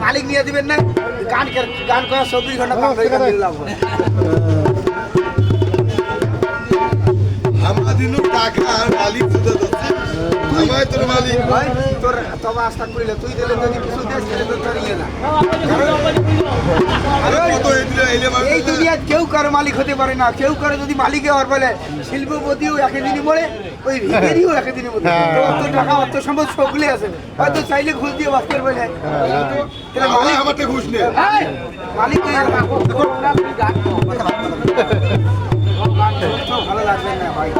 মালিক নিয়ে দিবেন না গান গান করা 24 ঘন্টা আমরা দিন টাকা মালিক আমার তোর মালিক ভাই তোর তবে আস্থা করিলে তুই দিলে যদি কিছু দেশ দিলে তো করিয়ে না এই দুনিয়া কেউ কারো মালিক হতে পারে না কেউ কারো যদি মালিক হওয়ার বলে শিল্পপতিও একদিনই মরে ওই ভিখারিও একদিনই মরে অত টাকা অত সম্পদ সবগুলি আছে হয়তো চাইলে ঘুষ দিয়ে বাঁচতে বলে মালিক আমাকে ঘুষ নেই মালিক ভালো লাগবে না ভাই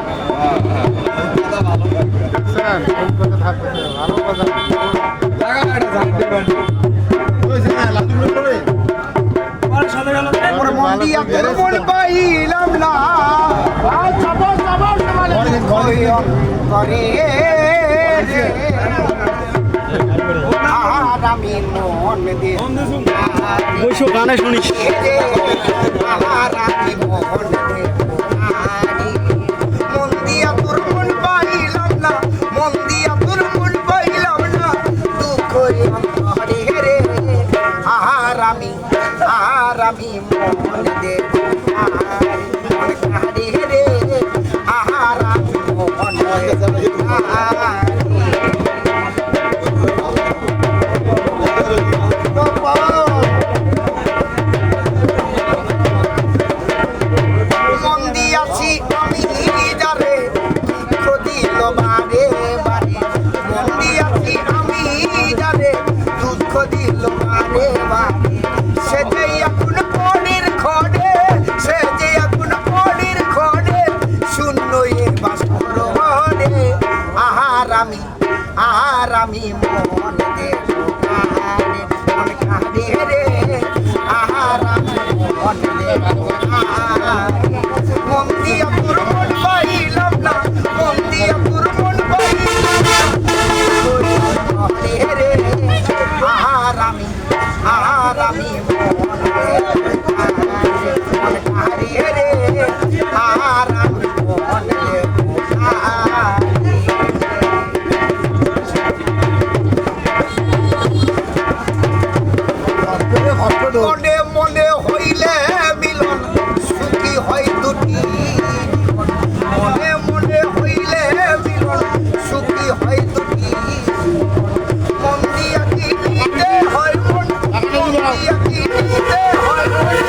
পাইলাম না আমি মন দিয়ে গানে শুনিস মন দিয়া তোর মন পাইলাম না মন দিয়া তোর মন পাইলাম না দুঃখ রে আর আমি মন দে রে আর আমি মন আমি মন দে মন কাঁদে রে আহার মন দে মন দিয়া তোর মন পাইলাম না মন দিয়া তোর মন পাইলাম রে আহার আমি মন দে মন কাঁদে রে আহার মন দে মনে মনে হইলে মিলন সুখী হয় দুটি মনে মনে হইলে মিলন সুখী হয় দুটি মন দিয়া কি নিতে হয় মন দিয়া কি নিতে হয় মন